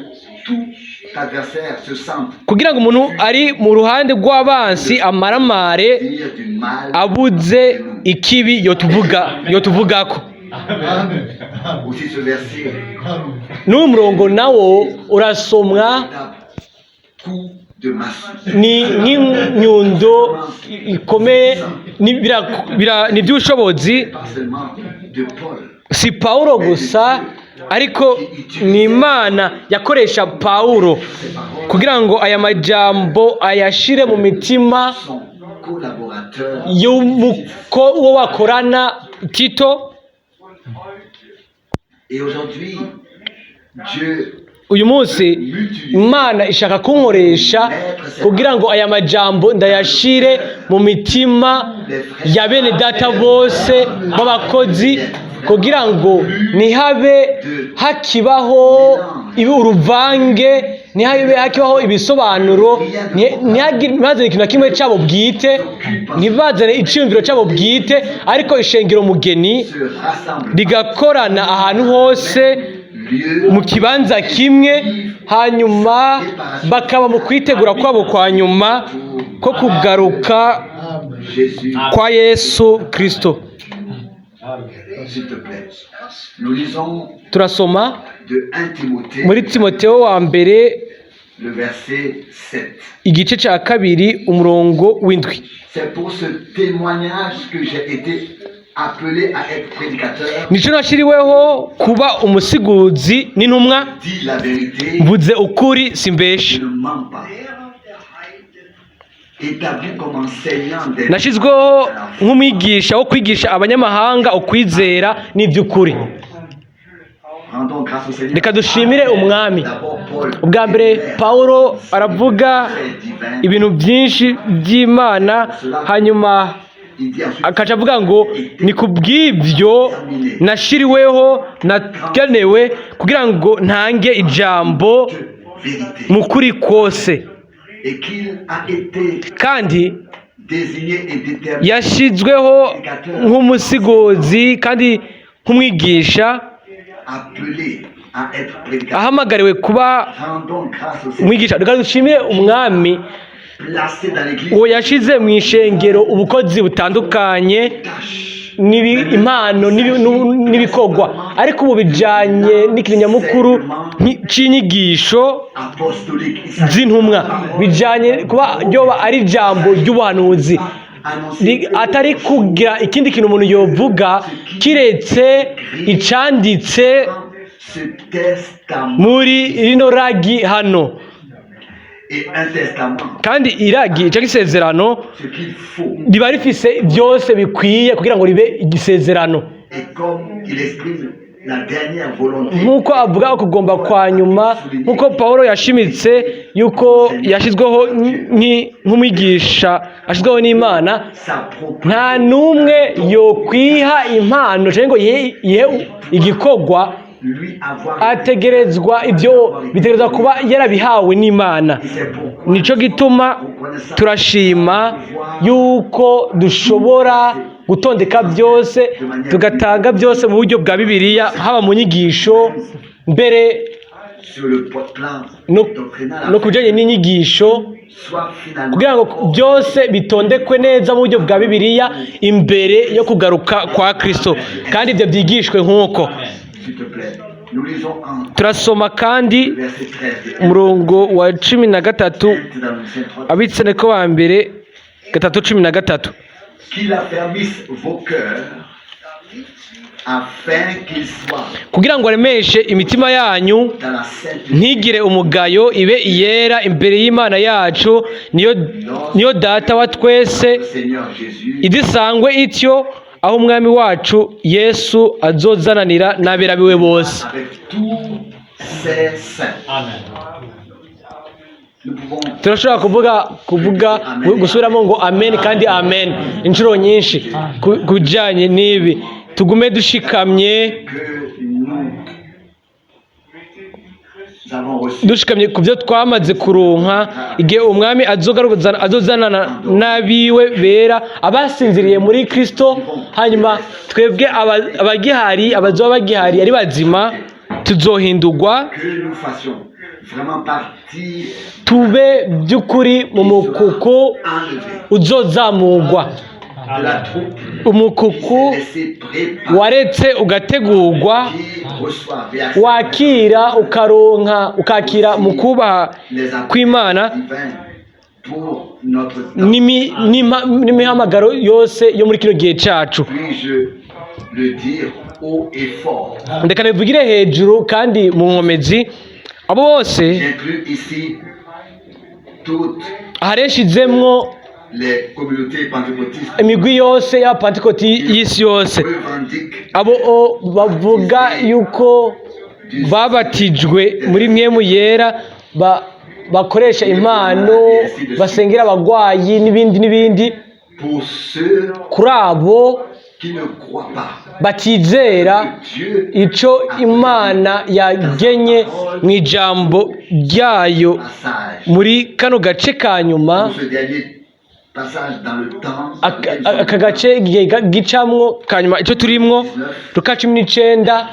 tout adversaire se sente kugira ngo umuntu ari mu ruhande rw'abansi amaramare dire du mal. abuze ikibi yotuvugako. Aussi ce verset N'uwo murongo nawo urasomwa coup de massue. ni nk'inyundo ikomeye ni iby'ubushobozi Pas seulement de Paul, si Pawulo gusa ariko ni Imana yakoresha Pawulo kugira ngo aya majambo ayashire mu mitima son collaborateur, y'uwo bakorana Tito. et aujourd'hui, Dieu Uyu munsi Imana ishaka kunkoresha kugira ngo aya majambo ndayashire mu mitima ya bene data bose b'abakozi kugira ngo ntihabe hakibaho uruvange, ntihabe hakibaho ibisobanuro, ntihazane ikintu na kimwe cyabo bwite, ntibazane icyumviro cyabo bwite, ariko ishengero mugeni se rassemble rigakorana ahantu hose mu kibanza kimwe, hanyuma bakaba mu kwitegura kwabo kwa nyuma ko kugaruka Jésus, kwa Yesu Kristo. s'il te plaît. Nous lisons Turasoma de 1 Timothée, muri Timoteyo wa mbere le verset 7. igice cya kabiri umurongo w'indwi. C'est pour ce témoignage que j'ai été appelé à être prédicateur. Nico nashyiriweho kuba umusiguzi n'intumwa, Dis la vérité, mvuze ukuri simbeshe. je ne mens pas. Établi comme enseignant des Nashyizweho nk'umwigisha wo kwigisha abanyamahanga ukwizera n'iby'ukuri. Rendons grâce au Seigneur. Reka dushimire umwami. D'abord, Paul, Ubwa mbere Pawulo aravuga ibintu byinshi by'Imana, hanyuma il dit ensuite, akaca avuga ngo ni ku bw'ibyo nashyiriweho nagenewe kugira ngo ntange ijambo vérité. mu kuri kose, Et qu'il a été kandi désigné et déterminé yashyizweho nk'umusigozi kandi nk'umwigisha, appelé à être prédicateur. ahamagariwe kuba Rendons grâce au Seigneur. umwigisha. Reka dushimire umwami Placé dans l'église, uwo yashyize mu ishengero ubukozi butandukanye tâche, impano n'ibikorwa, ariko ubu bijyanye n'ikinyamukuru cy'inyigisho apostolique, z'intumwa, bijyanye kuba ryoba ari ijambo ry'ubuhanuzi, atari kugira ikindi kintu umuntu yovuga kiretse icyanditse ce testament muri rino ragi hano. et un testament, Kandi iragi cyangwa isezerano ce qu'il faut. riba rifise byose bikwiye kugira ngo ribe igisezerano, Et comme il exprime la dernière volonté, nk'uko avuga kugomba kwa nyuma, nk'uko Pawulo yashimitse yuko yashyizweho nk'umwigisha ashyizweho n'Imana, s'approprie nta n'umwe yokwiha impano cyangwa ngo yihe igikorwa lui avoir ategerezwa ibyo bitegerezwa kuba yarabihawe n'Imana. Et c'est pourquoi Nico gituma turashima yuko dushobora gutondeka byose tugatanga byose mu buryo bwa Bibiliya, haba mu nyigisho mbere sur le plan no doctrinal, ku bijyanye n'inyigisho soit finalement kugira ngo byose bitondekwe neza mu buryo bwa bibiliya imbere yo kugaruka kwa Kristo kandi ibyo byigishwe nk'uko. s'il te plaît. Nous lisons en Turasoma kandi verset 13 umurongo wa 13 dans l'Ancien Testament. abitsene ko wa mbere 3:13 Qu'il affermisse vos cœurs afin qu'ils soient kugira ngo aremeshe imitima yanyu dans la sainteté ntigire umugayo ibe iyera imbere y'Imana yacu niyo data wa twese du Seigneur Jésus idisangwe ityo aho umwami wacu Yesu azozananira n'abera biwe bose. avec tous ses saints. Nous pouvons Turashobora kuvuga gusubiramo ngo amen kandi amen inshuro nyinshi ku bijyanye n'ibi. Tugume dushikamye que nous avons reçu dushikamye ku byo twamaze kuronka igihe umwami azozanana n'abiwe bera abasinziriye muri Kristo, hanyuma twebwe abagihari abazoba bagihari ari bazima tuzohindurwa que nous fassions vraiment partie tube by'ukuri mu mukuku enlevée uzozamurwa, de la troupe umukuku laissée préparée waretse ugategurwa qui reçoit wakira ukaronka ukakira mu kubaha kw'Imana divin pour notre temps. n'imihamagaro yose yo muri kino gihe cyacu. Puis-je le dire haut et fort? Ndeka nabivugire hejuru kandi mu nkomezi abo bose J'inclus ici toutes hareshizemwo les communautés pentecôtistes imigwi yose y'abapantekoti y'isi yose, revendiquent abo bavuga yuko babatijwe muri mwemu yera bakoresha impano basengera abagwayi n'ibindi. pour ceux Kuri abo qui ne croient pas batizera que Dieu ico Imana yagenye mu ijambo ryayo passage muri kano gace ka nyuma, pour ce dernier passage dans le temps aka gace gicamwo ka nyuma icyo turimwo Luka 19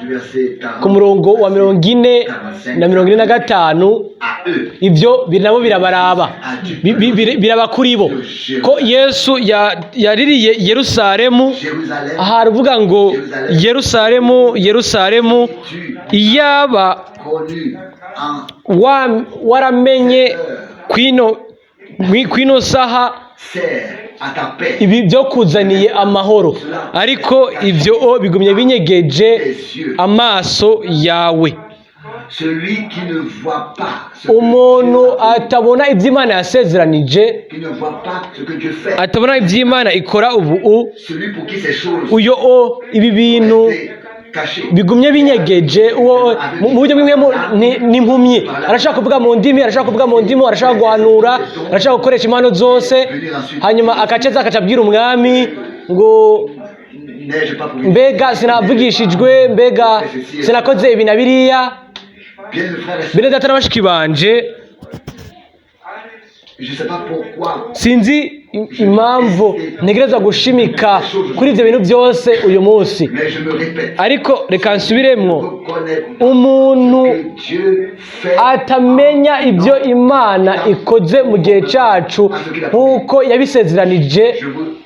du verset ku 40 murongo wa 40 na 45 à eux ibyo nabo birabaraba biraba kuri bo ko Yesu yaririye Yerusalemu Jérusalem haravuga ngo Yerusalemu iyaba connu en waramenye kwino saha sert à ta paix ibi byo kuzaniye amahoro, ariko ibyo bigumye binyegeje amaso yawe. celui qui ne voit pas ce Umuntu atabona iby'Imana yasezeranije, qui ne voit pas ce que Dieu fait, atabona iby'Imana ikora ubu, celui pour qui ces choses uyo ibi bintu étaient cachées bigumye binyegeje, uwo mu buryo bumwe n'impumyi arashaka kuvuga mu ndimi, arashaka kuvuga mu ndimi, arashaka guhanura, arashaka gukoresha impano zose, hanyuma akaca abwira umwami ngo n'ai-je pas pour mbega sinavugishijwe, mbega sinakoze ibi na biriya. bien le frère et Bene data na bashiki banje, je sais pas pourquoi sinzi impamvu ntegereza gushimika kuri ibyo bintu byose uyu munsi, mais je me répète ariko reka nsubiremwo, reconnais umuntu que Dieu fait atamenya ibyo Imana ikoze mu gihe cyacu nk'uko yabisezeranije.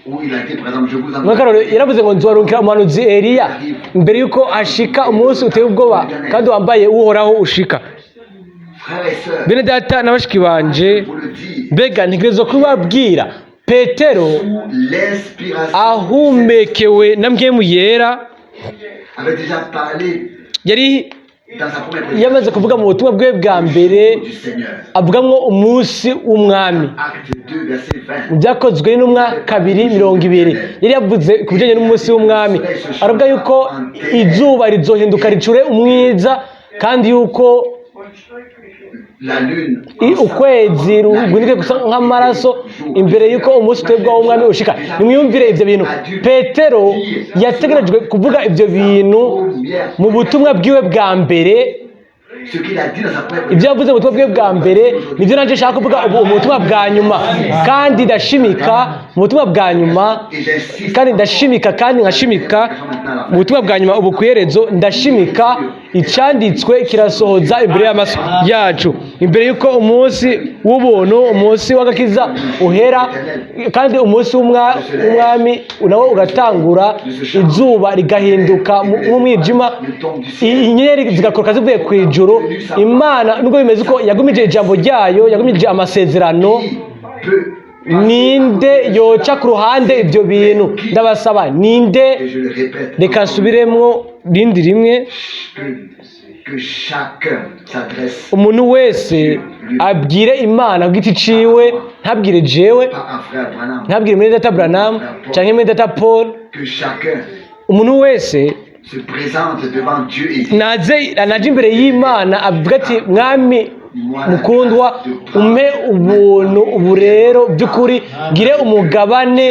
où il a été par exemple je vous en Mwakarore yaravuze ngo nzorungikira umuhanuzi Eliya mbere yuko ashika umunsi uteye ubwoba kandi wambaye uhoraho ushika. frères et sœurs Bene data na bashiki banje, pour le dire mbega ntegereza kubabwira Petero l'inspiration ahumekewe na mpwemu yera avait déjà parlé yari dans sa première prédication yamaze kuvuga mu butumwa bwe bwa mbere, du Seigneur avugamwo umunsi w'umwami acte 2 verset 20 mu byakozwe n'intumwa 2:20. Yari yavuze ku bijyanye n'umunsi w'umwami, aravuga yuko izuba rizohinduka ricure umwiza kandi yuko la lune ukwezi rugunike gusa nk'amaraso imbere yuko umunsi utebwa w'umwami ushika. Nimwiyumvire ibyo bintu, Petero yategerejwe kuvuga ibyo bintu mu butumwa bwiwe bwa mbere ce qu'il a dit dans sa première ibyo yavuze mu butumwa bwe bwa mbere nibyo nanjye nshaka kuvuga ubu mu butumwa bwa nyuma kandi ndashimika mu butumwa bwa nyuma et j'insiste kandi ndashimika kandi nkashimika mu butumwa bwa nyuma ubu ku iherezo ndashimika icyanditswe kirasohoza imbere y'amaso yacu imbere y'uko umunsi w'ubuntu umunsi w'agakiza uhera kandi umunsi w'umwami nawo ugatangura izuba rigahinduka nk'umwijima inyenyeri zigakoroka zivuye ku ijuru imana nubwo bimeze uko yagumije ijambo ryayo yagumije amasezerano ninde yoca ku ruhande ibyo bintu ndabasaba ninde et je le répète reka nsubiremo rindi rimwe que chacun s'adresse umuntu wese abwire imana ku giti ciwe ntabwire jewe pas à frère Branham, ntabwire mwene data Branham cyangwa mwene data Paul que chacun umuntu wese se présente devant Dieu et dit naje imbere y'imana avuga ati mwami mukundwa umpe ubuntu ubu rero by'ukuri ngire umugabane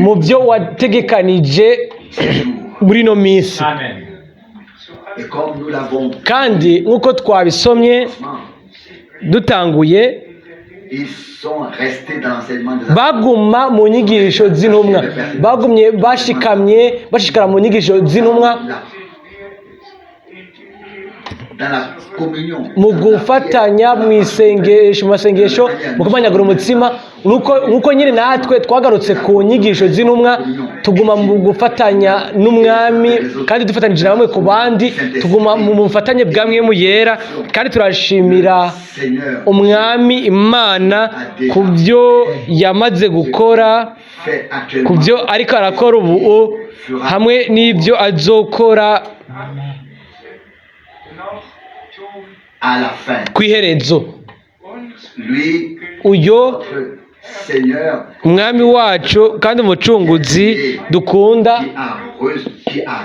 mu byo wategekanije muri ino minsi et comme nous l'avons kandi nk'uko twabisomye dutanguye ils sont restés dans l'enseignement des baguma mu nyigisho z'intumwa bagumye bashikara mu nyigisho z'intumwa dans la communion mu gufatanya mu masengesho mu kumanyagura umutsima nk'uko nyine natwe twagarutse ku nyigisho z'intumwa tuguma mu gufatanya n'umwami kandi dufatanyije na bamwe ku bandi tuguma mu bufatanye bwa mwemu yera kandi turashimira Seigneur umwami imana ku byo yamaze gukora fait ku actuellement byo ariko arakora ubu hamwe n'ibyo azokora à la fin. ku iherezo Lui, uyo notre Seigneur, umwami wacu kandi umucunguzi dukunda qui a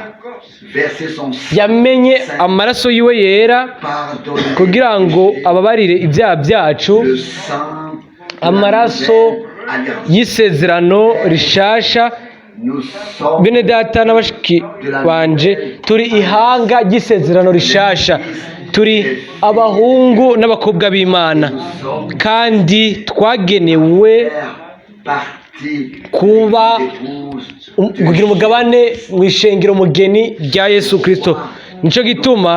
versé son sang, yamenye amaraso yiwe yera pardonné kugira ngo ababarire ibyaha byacu le sang de amaraso la nouvelle alliance. y'isezerano rishasha Nous sommes bene data n'abashiki banje turi ihanga ry'isezerano rishasha turi abahungu n'abakobwa b'imana kandi twagenewe partie kuba d'épouse kugira umugabane mu ishengero mugeni rya Yesu Kristo nicyo gituma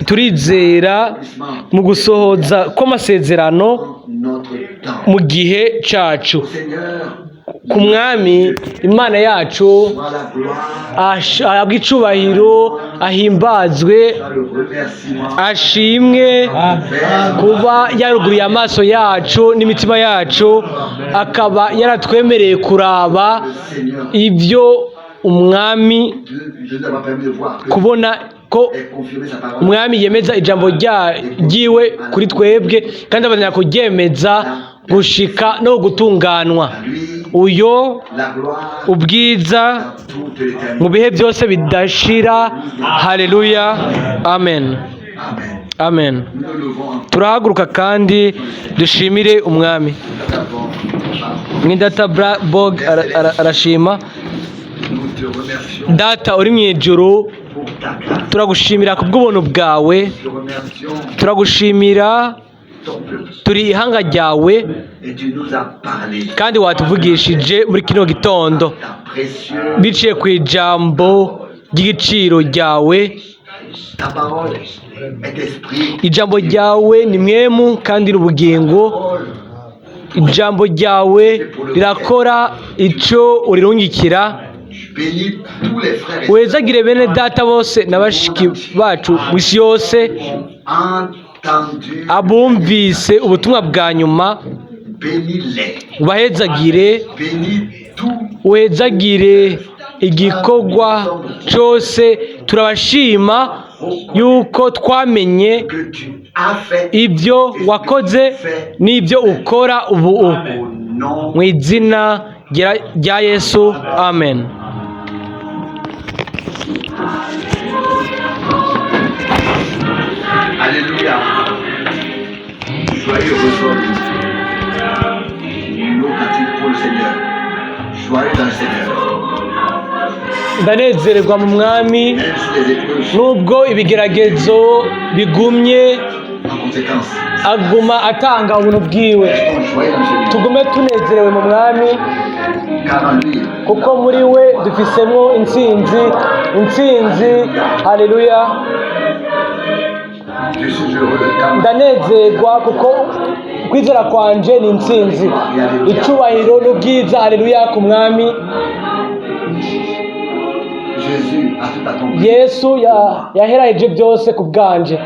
turizera mu gusohoza kw'amasezerano notre temps. mu gihe cyacu Seigneur, ku mwami imana yacu soit la gloire, ahabwe icubahiro ahimbazwe soit le remerciement ashimwe kuba yaruguruye amaso yacu n'imitima yacu akaba yaratwemereye kuraba Seigneur ibyo umwami de nous avoir permis de voir que kubona ko et confirmer sa parole. umwami yemeza ijambo ryiwe kuri twebwe kandi abazanya kuryemeza gushika no gutunganwa Lui, uyo la gloire ubwiza dans toute l'éternité. mu bihe byose bidashira haleluya amen Amen. amen Nous nous levons en turahaguruka kandi dushimire umwami mwidata bog arashima nous te remercions data uri mu ijuru pour ta grâce. turagushimira ku bw'ubuntu bwawe Nous te remercions turagushimira ton peuple. turi ihanga ryawe Et tu nous as parlé. kandi watuvugishije muri kino gitondo Ta précieuse, biciye ku ijambo ry'igiciro ryawe ta parole est esprit. ijambo ryawe ni mwemu kandi n'ubugingo ijambo ryawe rirakora icyo urirungikira Bénis tous les frères et wezagire bene data bose na bashiki bacu mu isi yose entendu. abumvise ubutumwa bwa nyuma Bénis-les. ubahezagire Bénis tout wezagire igikorwa cyose turabashima yuko twamenye que tu as fait ibyo wakoze n'ibyo ukora ubu au nom mu izina rya Yesu amen Alléluia. Joyeux ressort. Nos cantiques pour le Seigneur. Joyeux dans le Seigneur. ndanezererwa mu mwami Même si les épreuves nubwo ibigeragezo bigumye en conséquence. aguma atanga ubuntu bwiwe Restons joyeux dans le Seigneur. tugume tunezerewe mu mwami Car en lui, kuko muri we dufisemo intsinzi haleluya je suis heureux. Car ndanezerwa kuko kwizera kwanje ni intsinzi icyubahiro n'ubwiza haleluya ku mwami Jésus a tout accompli. yesu yaheraheje byose ku bwanje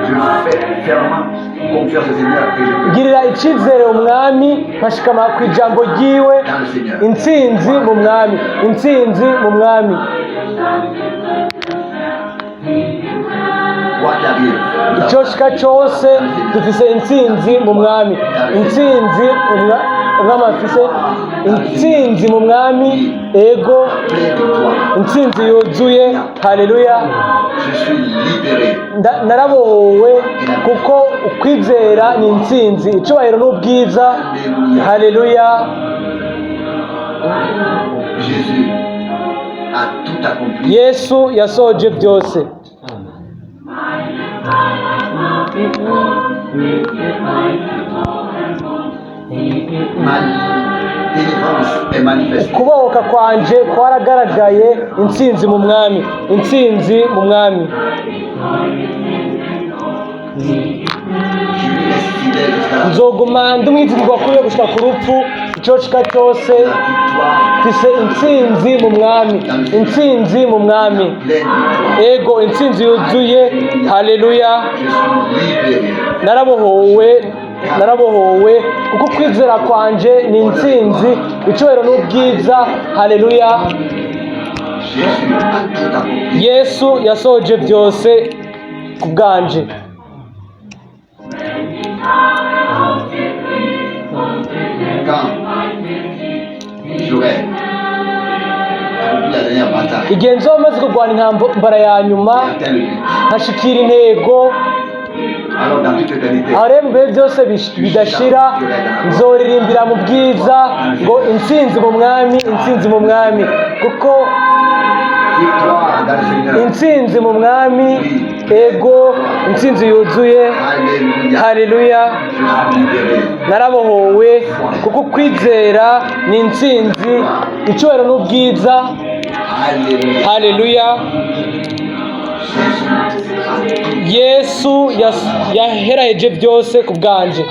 Je fais fermement confiance au Seigneur et je peux girira icyizere umwami nkashikama ku ijambo ryiwe dans le Seigneur. intsinzi mu mwami Quoi qu'arrive, nous icyo avons shika cyose dufise intsinzi mu mwami umwami afise intsinzi mu mwami ego plein de toi. intsinzi yuzuye haleluya Je suis libéré. narabohowe kuko ukwizera ni intsinzi icyubahiro n'ubwiza haleluya Jésus a tout accompli. yesu yasohoje byose Ma délivrance est manifestée. kubohoka kwanje kwaragaragaye intsinzi mu mwami Je lui laisse fidèle jusqu'à la nzoguma ndi umwizigirwa kuri we gushika ku rupfu icyo shika cyose victoire, mfise intsinzi mu mwami pleine victoire. ego intsinzi yuzuye haleluya Je suis libéré. narabohowe kuko kwizera kwanje ni intsinzi icyubahiro n'ubwiza haleluya Jésus a tout accompli. yesu yasohoje byose ku bwanje Quand j'aurai accompli la dernière bataille, igihe nzoba maze kurwana intambara ya nyuma atteint le but, nkashikira intego alors dans toute éternité, aho rero mu bihe byose bidashira nzoririmbira mu bwiza ngo intsinzi mu mwami kuko victoire dans le Seigneur. intsinzi mu mwami ego intsinzi yuzuye Alléluia. haleluya Je suis libéré. narabohowe kuko kwizera ni intsinzi icyubahiro n'ubwiza Alléluia. haleluya Jésus a tout yesu yaheraheje byose ku bwanje